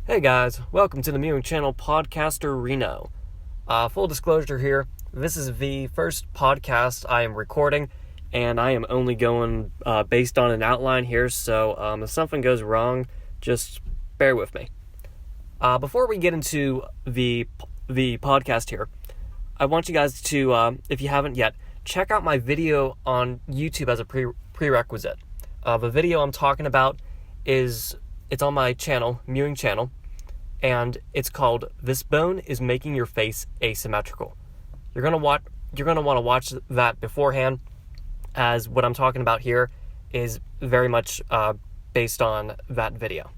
Hey guys, welcome to the Mewing channel, podcaster Reno. Full disclosure here, this is the first podcast I am recording, and I am only going based on an outline here, so if something goes wrong, just bear with me. Before we get into the podcast here, I want you guys to, if you haven't yet, check out my video on YouTube as a prerequisite. The video I'm talking about it's on my channel, Mewing channel, and it's called "This Bone is Making Your Face Asymmetrical." You're gonna want to watch that beforehand, as what I'm talking about here is very much based on that video.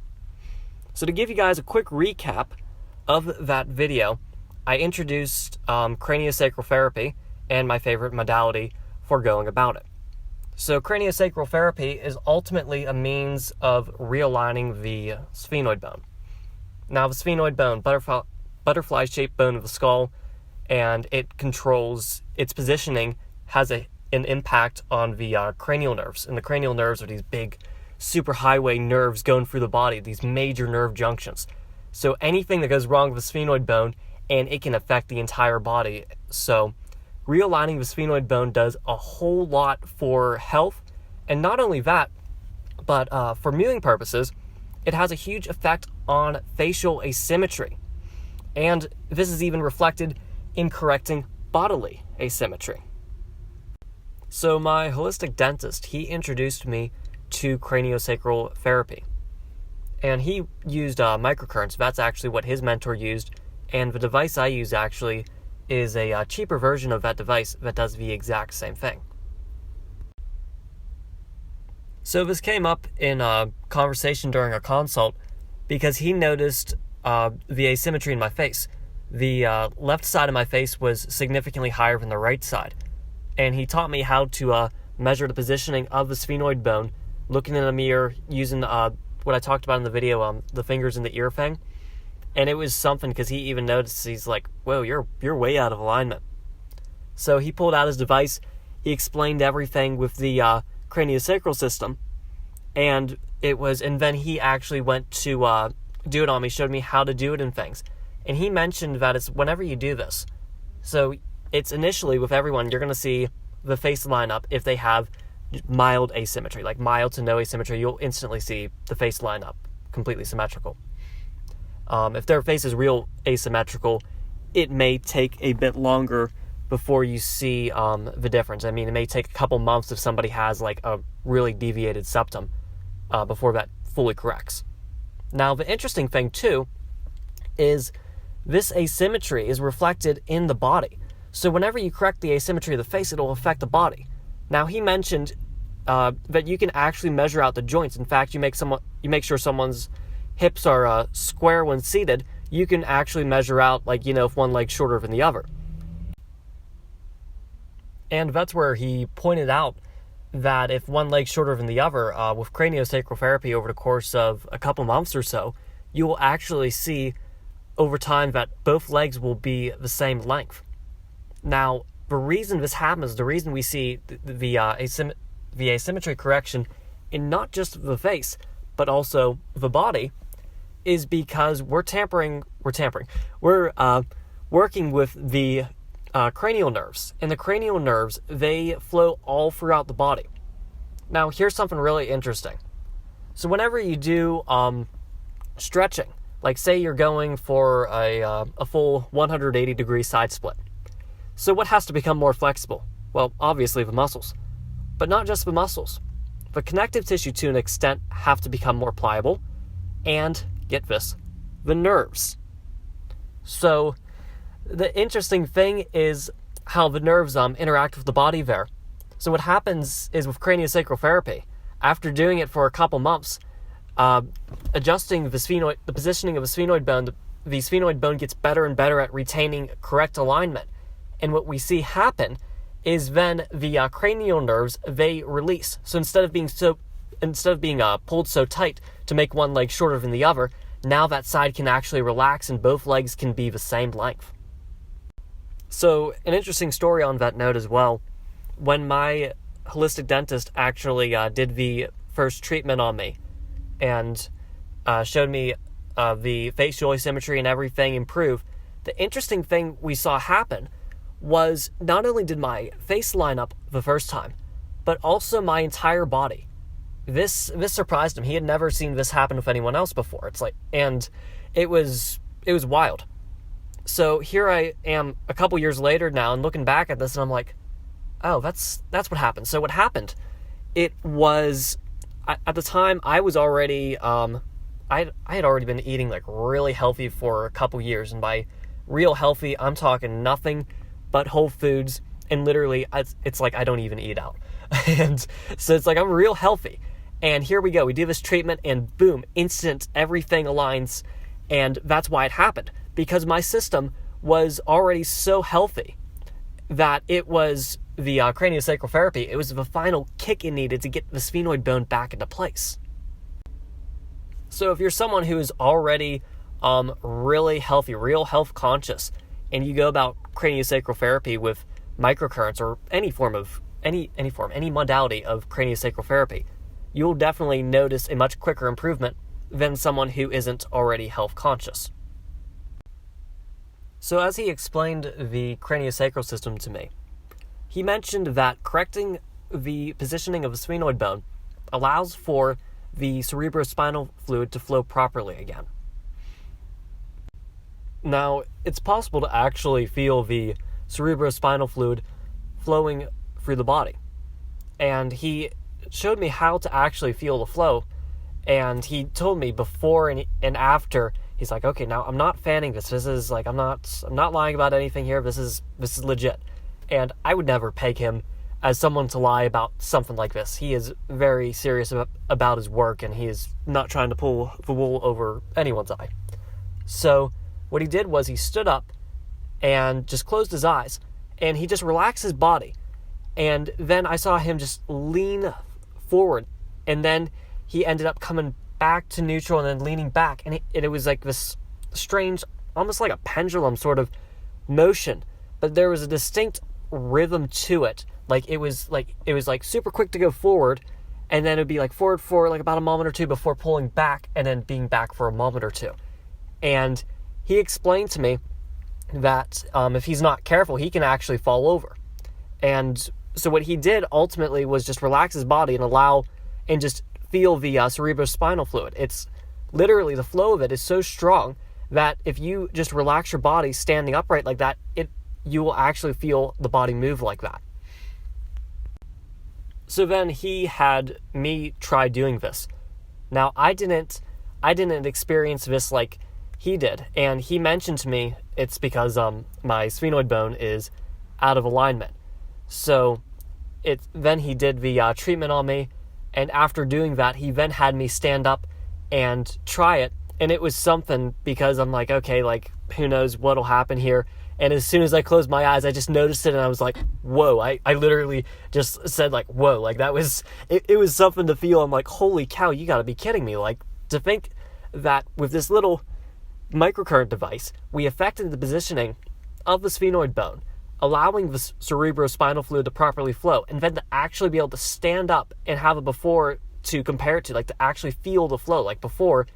So to give you guys a quick recap of that video, I introduced craniosacral therapy and my favorite modality for going about it. So craniosacral therapy is ultimately a means of realigning the sphenoid bone. Now the sphenoid bone, butterfly-shaped bone of the skull, and it controls its positioning, has an impact on the cranial nerves. And the cranial nerves are these big superhighway nerves going through the body, these major nerve junctions. So anything that goes wrong with the sphenoid bone, and it can affect the entire body. So realigning the sphenoid bone does a whole lot for health, and not only that, but for mewing purposes, it has a huge effect on facial asymmetry. And this is even reflected in correcting bodily asymmetry. So my holistic dentist, he introduced me to craniosacral therapy. And he used microcurrents. That's actually what his mentor used. And the device I use actually is a cheaper version of that device that does the exact same thing. So this came up in a conversation during a consult because he noticed the asymmetry in my face. The left side of my face was significantly higher than the right side. And he taught me how to measure the positioning of the sphenoid bone, looking in a mirror, using what I talked about in the video, the fingers in the ear thing. And it was something because he even noticed, he's like, whoa, you're way out of alignment. So he pulled out his device, he explained everything with the craniosacral system, and then he actually went to do it on me, showed me how to do it and things. And he mentioned that it's whenever you do this. So it's initially with everyone, you're going to see the face line up if they have mild asymmetry, like mild to no asymmetry, you'll instantly see the face line up, completely symmetrical. If their face is real asymmetrical, it may take a bit longer before you see the difference. I mean, it may take a couple months if somebody has like a really deviated septum before that fully corrects. Now, the interesting thing too is this asymmetry is reflected in the body. So whenever you correct the asymmetry of the face, it'll affect the body. Now, he mentioned that you can actually measure out the joints. In fact, you make sure someone's hips are square when seated. You can actually measure out, if one leg's shorter than the other. And that's where he pointed out that if one leg's shorter than the other, with craniosacral therapy over the course of a couple months or so, you will actually see over time that both legs will be the same length. Now, the reason this happens, the reason we see the asymmetry correction in not just the face, but also the body, is because we're working with the cranial nerves. And the cranial nerves, they flow all throughout the body. Now, here's something really interesting. So whenever you do stretching, like say you're going for a full 180-degree side split. So what has to become more flexible? Well, obviously the muscles. But not just the muscles. The connective tissue, to an extent, have to become more pliable. And, get this, the nerves. So the interesting thing is how the nerves interact with the body there. So what happens is with craniosacral therapy, after doing it for a couple months, adjusting the positioning of the sphenoid bone, the sphenoid bone gets better and better at retaining correct alignment. And what we see happen is then the cranial nerves, they release. So instead of being pulled so tight to make one leg shorter than the other, now that side can actually relax and both legs can be the same length. So an interesting story on that note as well, when my holistic dentist actually did the first treatment on me and showed me the facial asymmetry and everything improve, the interesting thing we saw happen was not only did my face line up the first time, but also my entire body. This surprised him. He had never seen this happen with anyone else before. And it was wild. So here I am a couple years later now, and looking back at this, and I'm like, oh, that's what happened. So what happened? It was, at the time, I was already, I had already been eating like really healthy for a couple years, and by real healthy, I'm talking nothing but whole foods, and literally, it's like I don't even eat out. And so it's like I'm real healthy. And here we go. We do this treatment, and boom, instant, everything aligns. And that's why it happened. Because my system was already so healthy that it was the craniosacral therapy. It was the final kick it needed to get the sphenoid bone back into place. So if you're someone who is already really healthy, real health conscious, and you go about craniosacral therapy with microcurrents or any modality of craniosacral therapy, you'll definitely notice a much quicker improvement than someone who isn't already health conscious. So as he explained the craniosacral system to me, he mentioned that correcting the positioning of the sphenoid bone allows for the cerebrospinal fluid to flow properly again. Now, it's possible to actually feel the cerebrospinal fluid flowing through the body. And he showed me how to actually feel the flow. And he told me before and after, he's like, okay, now I'm not fanning this. This is like, I'm not lying about anything here. This is legit. And I would never peg him as someone to lie about something like this. He is very serious about his work, and he is not trying to pull the wool over anyone's eye. So what he did was he stood up and just closed his eyes, and he just relaxed his body. And then I saw him just lean forward, and then he ended up coming back to neutral and then leaning back, and it was like this strange, almost like a pendulum sort of motion, but there was a distinct rhythm to it. It was like super quick to go forward, and then it would be like forward for like about a moment or two before pulling back, and then being back for a moment or two. And he explained to me that if he's not careful, he can actually fall over. And so what he did ultimately was just relax his body and just feel the cerebrospinal fluid. It's literally, the flow of it is so strong that if you just relax your body standing upright like that, you will actually feel the body move like that. So then he had me try doing this. Now I didn't experience this like he did, and he mentioned to me it's because my sphenoid bone is out of alignment. So then he did the treatment on me, and after doing that, he then had me stand up and try it, and it was something, because I'm like, okay, like, who knows what'll happen here. And as soon as I closed my eyes, I just noticed it, and I was like, whoa. I literally just said, like, whoa. Like, that was, it was something to feel. I'm like, holy cow, you gotta be kidding me. Like, to think that with this little microcurrent device, we affected the positioning of the sphenoid bone, allowing the cerebrospinal fluid to properly flow, and then to actually be able to stand up and have it before to compare it to, like, to actually feel the flow. Like, before,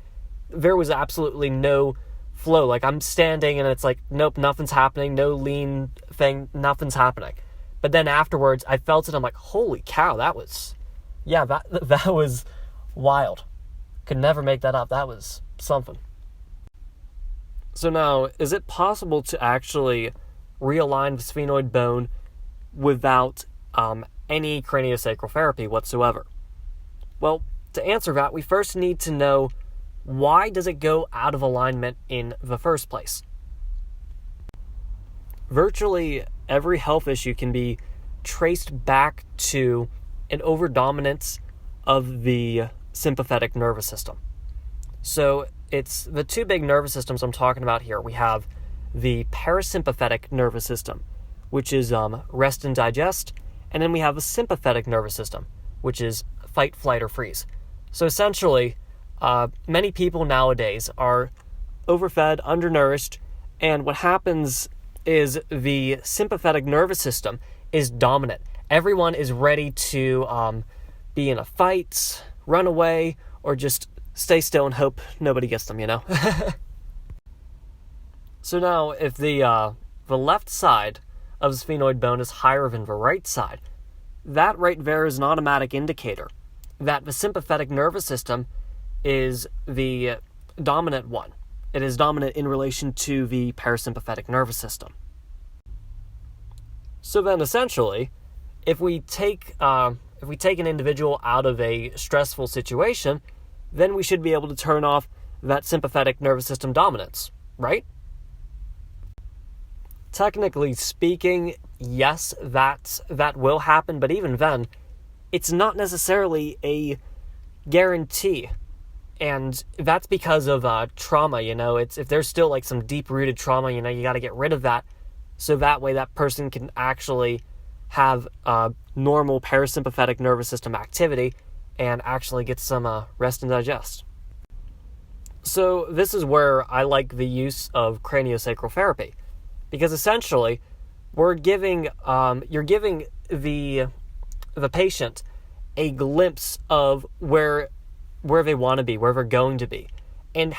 there was absolutely no flow. Like, I'm standing and it's like, nope, nothing's happening, no lean thing, nothing's happening. But then afterwards, I felt it, I'm like, holy cow, that was wild. Could never make that up. That was something. So now, is it possible to actually realign the sphenoid bone without any craniosacral therapy whatsoever? Well, to answer that, we first need to know, why does it go out of alignment in the first place? Virtually every health issue can be traced back to an overdominance of the sympathetic nervous system. So it's the two big nervous systems I'm talking about here. We have the parasympathetic nervous system, which is rest and digest, and then we have the sympathetic nervous system, which is fight, flight, or freeze. So essentially, many people nowadays are overfed, undernourished, and what happens is the sympathetic nervous system is dominant. Everyone is ready to be in a fight, run away, or just stay still and hope nobody gets them, So now, if the left side of the sphenoid bone is higher than the right side, that right there is an automatic indicator that the sympathetic nervous system is the dominant one. It is dominant in relation to the parasympathetic nervous system. So then, essentially, if we take an individual out of a stressful situation, then we should be able to turn off that sympathetic nervous system dominance, right? Technically speaking, yes, that will happen, but even then, it's not necessarily a guarantee. And that's because of trauma, It's if there's still like some deep-rooted trauma, you got to get rid of that, so that way that person can actually have normal parasympathetic nervous system activity and actually get some rest and digest. So this is where I like the use of craniosacral therapy, because essentially you're giving the patient a glimpse of where they want to be, where they're going to be, and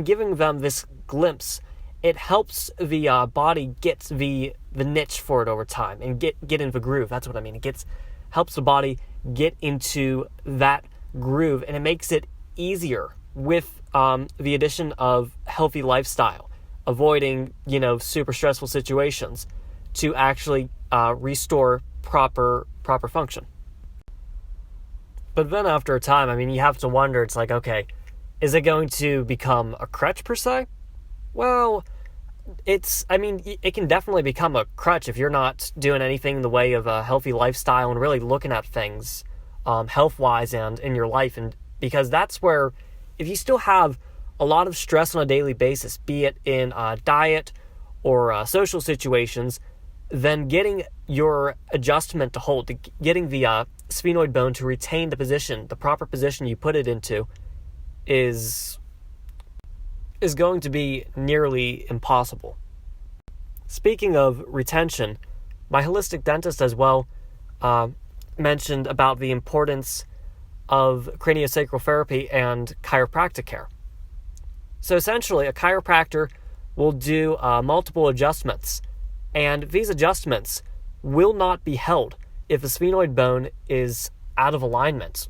giving them this glimpse, it helps the body get the niche for it over time and get into the groove. That's what I mean. It helps the body get into that groove, and it makes it easier with the addition of healthy lifestyle, avoiding super stressful situations, to actually restore proper function. But then after a time, you have to wonder, it's like, okay, is it going to become a crutch per se? Well, it can definitely become a crutch if you're not doing anything in the way of a healthy lifestyle and really looking at things health-wise and in your life. And because that's where, if you still have a lot of stress on a daily basis, be it in diet or social situations, then getting your adjustment to hold, getting the sphenoid bone to retain the proper position you put it into, is going to be nearly impossible. Speaking of retention, my holistic dentist as well mentioned about the importance of craniosacral therapy and chiropractic care. So essentially, a chiropractor will do multiple adjustments, and these adjustments will not be held if the sphenoid bone is out of alignment